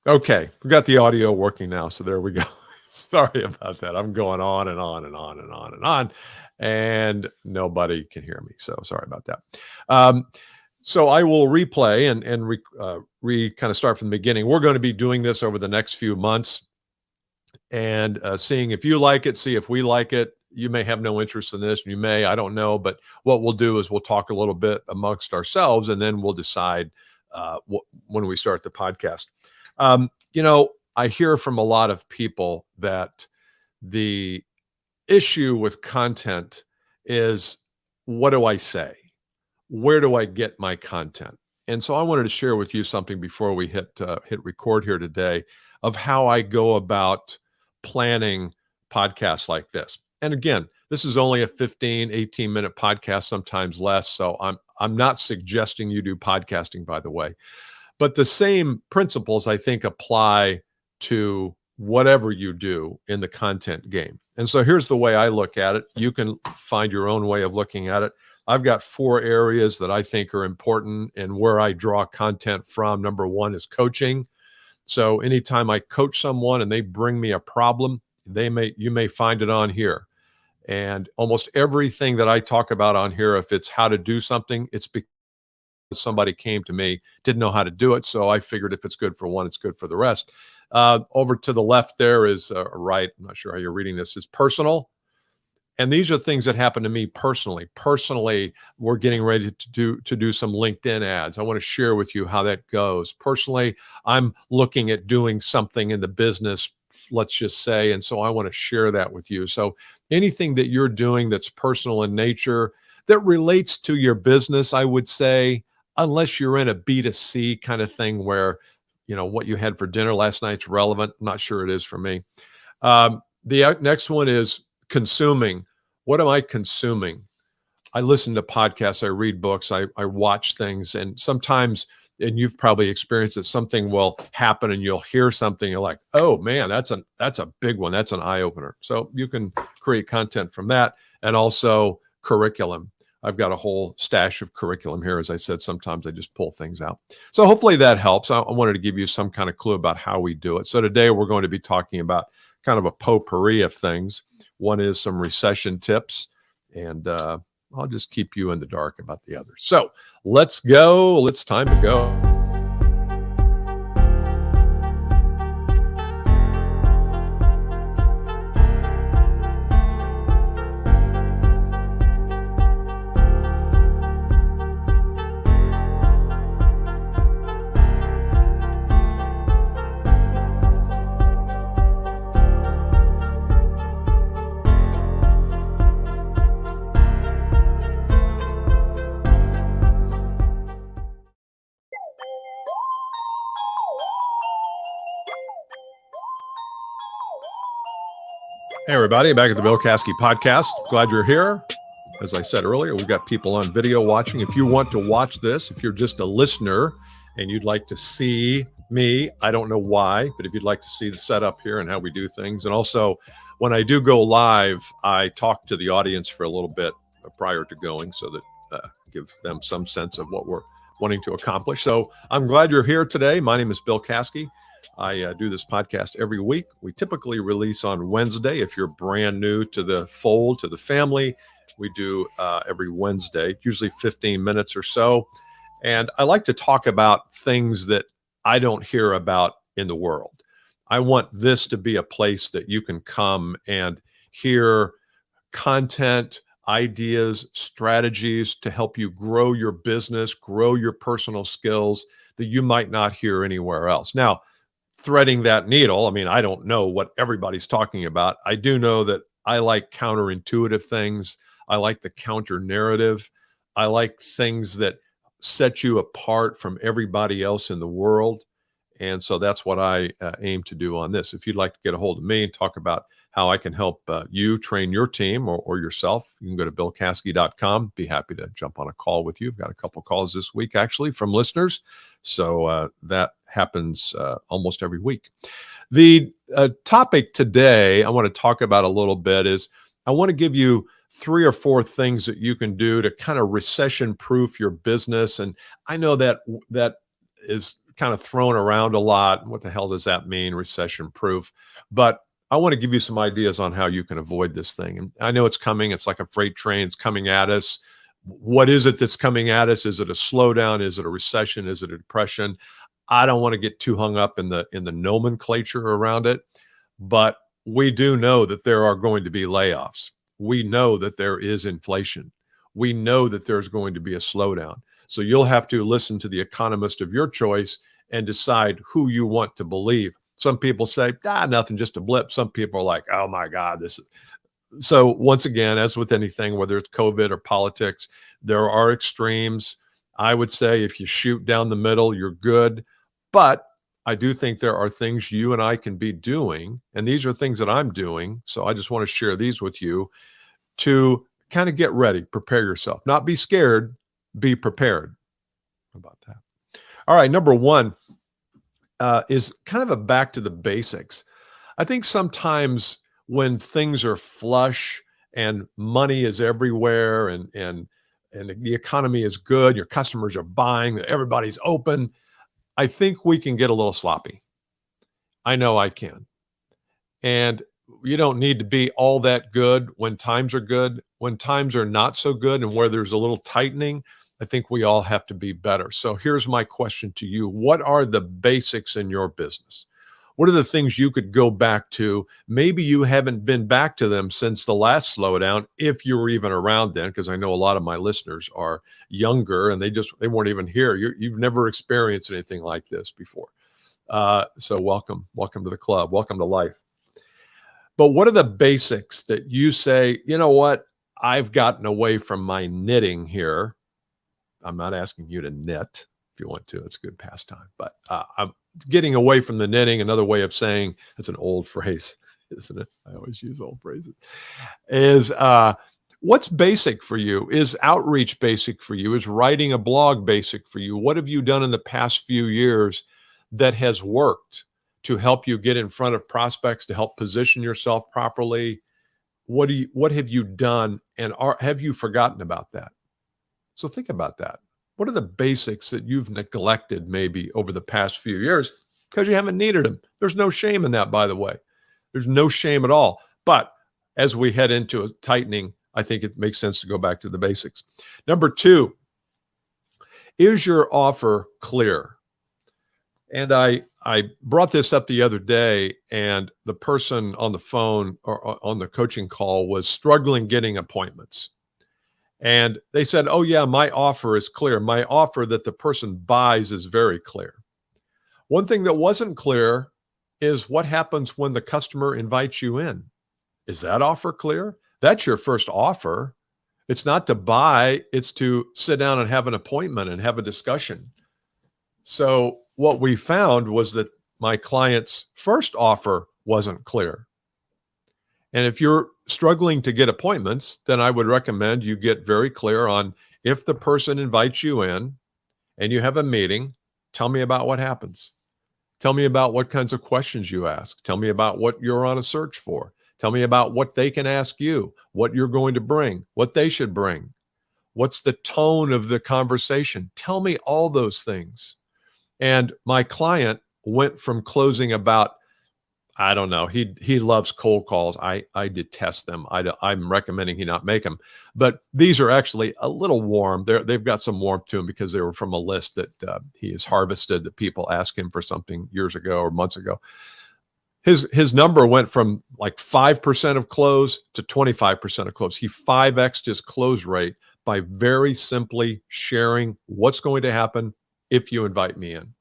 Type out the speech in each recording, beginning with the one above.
Okay, we got the audio working now, so there we go. Sorry about that. I'm going on and on and on and on and on, and nobody can hear me. So sorry about that. Um, so I will replay and kind of start from the beginning. We're going to be doing this over the next few months and seeing if you like it, see if we like it. You may have no interest in this, you may, I don't know. But what we'll do is we'll talk a little bit amongst ourselves, and then we'll decide when we start the podcast. I hear from a lot of people that the issue with content is, what do I say? Where do I get my content? And so I wanted to share with you something before we hit record here today of how I go about planning podcasts like this. And again, this is only a 15, 18-minute podcast, sometimes less. So I'm not suggesting you do podcasting, by the way. But the same principles, I think, apply to whatever you do in the content game. And so here's the way I look at it. You can find your own way of looking at it. I've got 4 areas that I think are important and where I draw content from. Number 1 is coaching. So anytime I coach someone and they bring me a problem, you may find it on here. And almost everything that I talk about on here, if it's how to do something, it's because somebody came to me, didn't know how to do it. So I figured if it's good for one, it's good for the rest. Over to the left there is right. I'm not sure how you're reading this, is personal. And these are things that happen to me personally. Personally, we're getting ready to do some LinkedIn ads. I want to share with you how that goes. Personally, I'm looking at doing something in the business, let's just say, and so I want to share that with you. So anything that you're doing that's personal in nature, that relates to your business, I would say, unless you're in a B2C kind of thing where, what you had for dinner last night's relevant. I'm not sure it is for me. The next one is consuming. What am I consuming? I listen to podcasts, I read books, I watch things, and sometimes, and you've probably experienced it, something will happen and you'll hear something, you're like, oh man, that's a big one. That's an eye opener. So you can create content from that. And also curriculum. I've got a whole stash of curriculum here. As I said, sometimes I just pull things out. So hopefully that helps. I wanted to give you some kind of clue about how we do it. So today we're going to be talking about kind of a potpourri of things. One is some recession tips, and I'll just keep you in the dark about the others. So let's go. It's time to go. Hey, everybody, back at the Bill Caskey podcast. Glad you're here. As I said earlier, we've got people on video watching. If you want to watch this, if you're just a listener and you'd like to see me, I don't know why, but if you'd like to see the setup here and how we do things. And also, when I do go live, I talk to the audience for a little bit prior to going so that give them some sense of what we're wanting to accomplish. So I'm glad you're here today. My name is Bill Caskey. I do this podcast every week. We typically release on Wednesday. If you're brand new to the fold, to the family, we do every Wednesday, usually 15 minutes or so. And I like to talk about things that I don't hear about in the world. I want this to be a place that you can come and hear content, ideas, strategies to help you grow your business, grow your personal skills that you might not hear anywhere else. Now, threading that needle, I mean, I don't know what everybody's talking about. I do know that I like counterintuitive things. I like the counter narrative. I like things that set you apart from everybody else in the world. And so that's what I aim to do on this. If you'd like to get a hold of me and talk about how I can help you train your team or yourself, you can go to billcaskey.com. Be happy to jump on a call with you. I've got a couple calls this week, actually, from listeners. So that happens almost every week. The topic today I want to talk about a little bit is I want to give you 3 or 4 things that you can do to kind of recession-proof your business. And I know that is kind of thrown around a lot. What the hell does that mean? Recession proof. But I want to give you some ideas on how you can avoid this thing. And I know it's coming. It's like a freight train. It's coming at us. What is it that's coming at us? Is it a slowdown? Is it a recession? Is it a depression? I don't want to get too hung up in the nomenclature around it, but we do know that there are going to be layoffs. We know that there is inflation. We know that there's going to be a slowdown. So you'll have to listen to the economist of your choice and decide who you want to believe. Some people say, nothing, just a blip. Some people are like, oh my God, this is. So once again, as with anything, whether it's COVID or politics, there are extremes. I would say if you shoot down the middle, you're good. But I do think there are things you and I can be doing, and these are things that I'm doing. So I just want to share these with you to kind of get ready, prepare yourself, not be scared, be prepared. How about that? All right. Number one is kind of a back to the basics. I think sometimes when things are flush and money is everywhere and the economy is good, your customers are buying, everybody's open, I think we can get a little sloppy. I know I can. And you don't need to be all that good when times are good. When times are not so good and where there's a little tightening, I think we all have to be better. So here's my question to you. What are the basics in your business? What are the things you could go back to? Maybe you haven't been back to them since the last slowdown, if you were even around then, because I know a lot of my listeners are younger and they weren't even here. You've never experienced anything like this before. So welcome to the club. Welcome to life. But what are the basics that you say, you know what? I've gotten away from my knitting here. I'm not asking you to knit. If you want to, it's a good pastime. But I'm getting away from the knitting. Another way of saying, that's an old phrase, isn't it? I always use old phrases. Is what's basic for you? Is outreach basic for you? Is writing a blog basic for you? What have you done in the past few years that has worked to help you get in front of prospects, to help position yourself properly? What have you done, and have you forgotten about that? So think about that. What are the basics that you've neglected maybe over the past few years because you haven't needed them? There's no shame in that, by the way. There's no shame at all. But as we head into a tightening, I think it makes sense to go back to the basics. Number two, is your offer clear? And I brought this up the other day, and the person on the phone or on the coaching call was struggling getting appointments. And they said, oh yeah, my offer is clear. My offer that the person buys is very clear. One thing that wasn't clear is what happens when the customer invites you in. Is that offer clear? That's your first offer. It's not to buy, it's to sit down and have an appointment and have a discussion. So what we found was that my client's first offer wasn't clear. And if you're struggling to get appointments, then I would recommend you get very clear on, if the person invites you in and you have a meeting, tell me about what happens. Tell me about what kinds of questions you ask. Tell me about what you're on a search for. Tell me about what they can ask you, what you're going to bring, what they should bring. What's the tone of the conversation? Tell me all those things. And my client went from closing about, I don't know, he loves cold calls. I detest them. I'm recommending he not make them. But these are actually a little warm. They've got some warmth to them because they were from a list that he has harvested, that people asked him for something years ago or months ago. His number went from like 5% of close to 25% of close. He 5x'd his close rate by very simply sharing what's going to happen if you invite me in.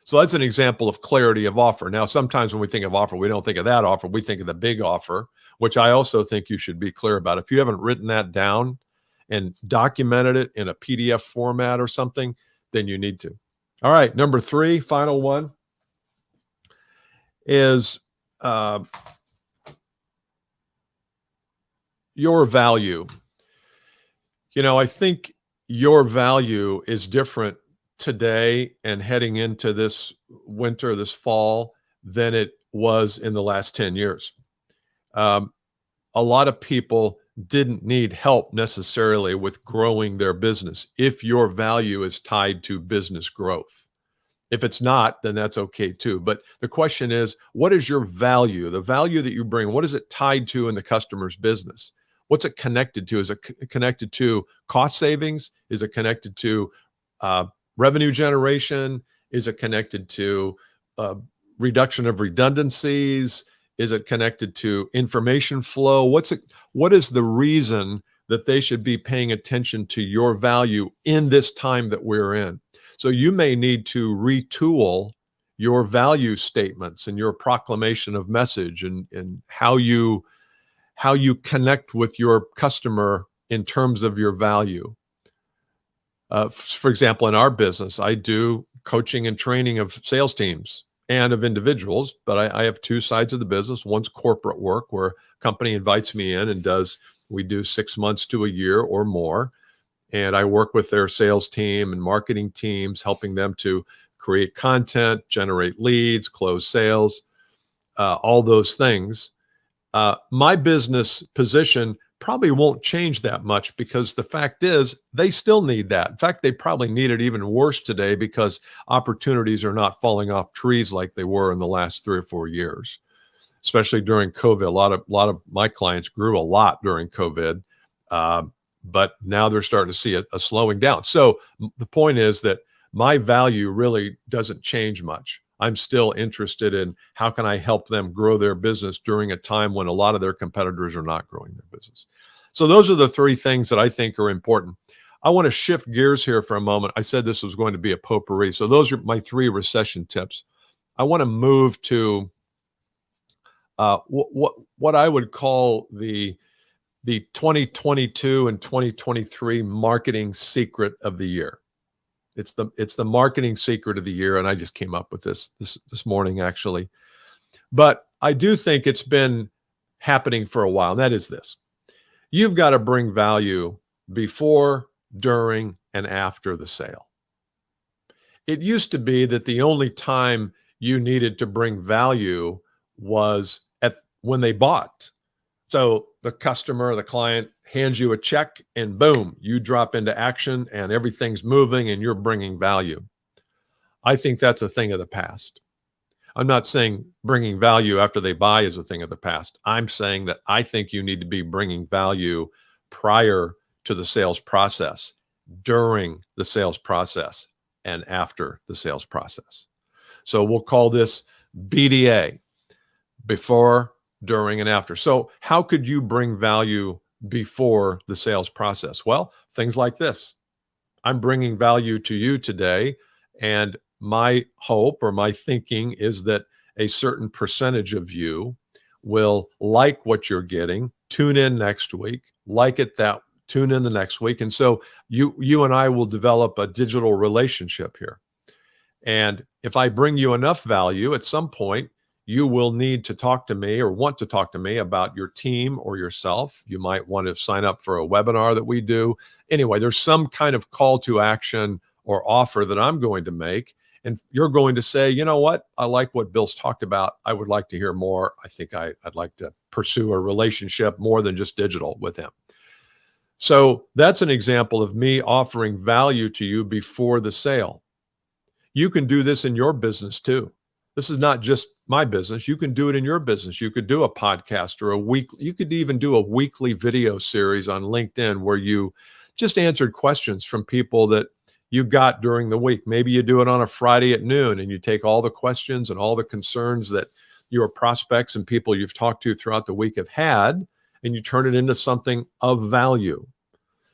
So that's an example of clarity of offer. Now, sometimes when we think of offer, we don't think of that offer. We think of the big offer, which I also think you should be clear about. If you haven't written that down and documented it in a PDF format or something, then you need to. All right, number three, final one, is your value. You know, I think your value is different today and heading into this winter, this fall, than it was in the last 10 years. A lot of people didn't need help necessarily with growing their business if your value is tied to business growth. If it's not, then that's okay too. But the question is, what is your value? The value that you bring, what is it tied to in the customer's business? What's it connected to? Is it connected to cost savings? Is it connected to revenue generation? Is it connected to reduction of redundancies? Is it connected to information flow? What is the reason that they should be paying attention to your value in this time that we're in? So you may need to retool your value statements and your proclamation of message and how you connect with your customer in terms of your value. For example, in our business, I do coaching and training of sales teams and of individuals, but I have two sides of the business. One's corporate work, where a company invites me in and we do 6 months to a year or more. And I work with their sales team and marketing teams, helping them to create content, generate leads, close sales, all those things. My business position probably won't change that much, because the fact is they still need that. In fact, they probably need it even worse today, because opportunities are not falling off trees like they were in the last 3 or 4 years, especially during COVID. A lot of my clients grew a lot during COVID, but now they're starting to see a slowing down. So the point is that my value really doesn't change much. I'm still interested in how can I help them grow their business during a time when a lot of their competitors are not growing their business. So those are the 3 things that I think are important. I want to shift gears here for a moment. I said this was going to be a potpourri. So those are my 3 recession tips. I want to move to what I would call the 2022 and 2023 marketing secret of the year. It's the marketing secret of the year, and I just came up with this morning, actually. But I do think it's been happening for a while, and that is this. You've got to bring value before, during, and after the sale. It used to be that the only time you needed to bring value was when they bought. So the customer, the client hands you a check and boom, you drop into action and everything's moving and you're bringing value. I think that's a thing of the past. I'm not saying bringing value after they buy is a thing of the past. I'm saying that I think you need to be bringing value prior to the sales process, during the sales process, and after the sales process. So we'll call this BDA, before, during, and after. So how could you bring value before the sales process? Well, things like this. I'm bringing value to you today, and my hope or my thinking is that a certain percentage of you will like what you're getting, tune in next week, tune in the next week. And so you and I will develop a digital relationship here. And if I bring you enough value, at some point, you will need to talk to me or want to talk to me about your team or yourself. You might want to sign up for a webinar that we do. Anyway, there's some kind of call to action or offer that I'm going to make. And you're going to say, you know what? I like what Bill's talked about. I would like to hear more. I think I'd like to pursue a relationship more than just digital with him. So that's an example of me offering value to you before the sale. You can do this in your business too. This is not just my business. You can do it in your business. You could do a podcast or you could even do a weekly video series on LinkedIn where you just answered questions from people that you got during the week. Maybe you do it on a Friday at noon and you take all the questions and all the concerns that your prospects and people you've talked to throughout the week have had, and you turn it into something of value.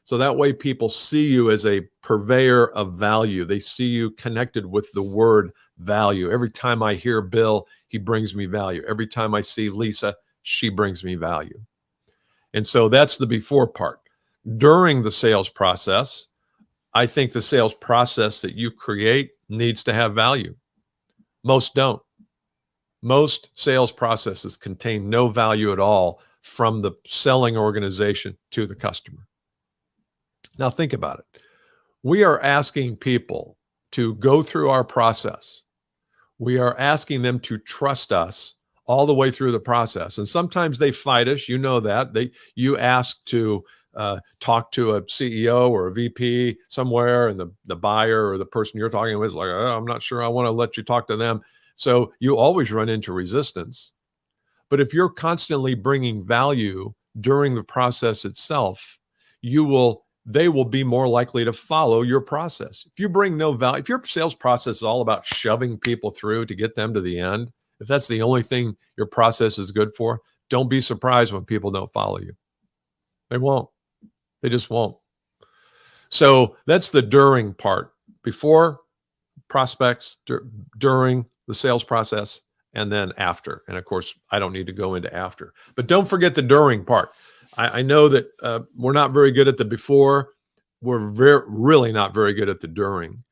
So that way people see you as a purveyor of value. They see you connected with the word value. Every time I hear Bill, he brings me value. Every time I see Lisa, she brings me value. And so that's the before part. During the sales process, I think the sales process that you create needs to have value. Most don't. Most sales processes contain no value at all from the selling organization to the customer. Now think about it. We are asking people to go through our process. We are asking them to trust us all the way through the process. And sometimes they fight us. You know that. You ask to talk to a CEO or a VP somewhere, and the buyer or the person you're talking with is like, oh, I'm not sure I want to let you talk to them. So you always run into resistance. But if you're constantly bringing value during the process itself, they will be more likely to follow your process. If you bring no value, if your sales process is all about shoving people through to get them to the end, if that's the only thing your process is good for, don't be surprised when people don't follow you. They won't. They just won't. So that's the during part. Before prospects, during the sales process, and then after. And of course, I don't need to go into after. But don't forget the during part. I know that we're not very good at the before. We're really not very good at the during.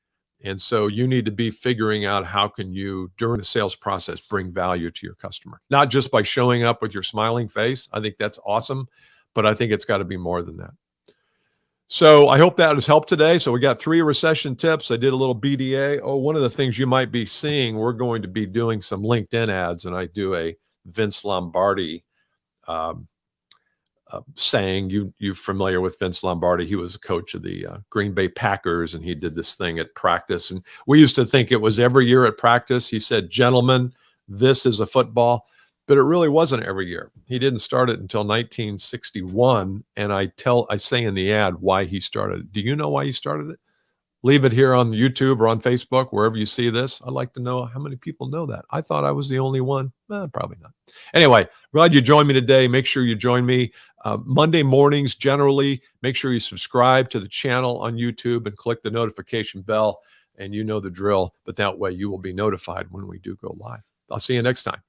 And so you need to be figuring out how can you, during the sales process, bring value to your customer. Not just by showing up with your smiling face. I think that's awesome. But I think it's got to be more than that. So I hope that has helped today. So we got 3 recession tips. I did a little BDA. Oh, one of the things you might be seeing, we're going to be doing some LinkedIn ads, and I do a Vince Lombardi saying. You're familiar with Vince Lombardi. He was a coach of the Green Bay Packers, and he did this thing at practice. And we used to think it was every year at practice. He said, gentlemen, this is a football. But it really wasn't every year. He didn't start it until 1961. And I say in the ad why he started it. Do you know why he started it? Leave it here on YouTube or on Facebook, wherever you see this. I'd like to know how many people know that. I thought I was the only one. Probably not. Anyway, glad you joined me today. Make sure you join me Monday mornings. Generally, make sure you subscribe to the channel on YouTube and click the notification bell. And you know the drill. But that way you will be notified when we do go live. I'll see you next time.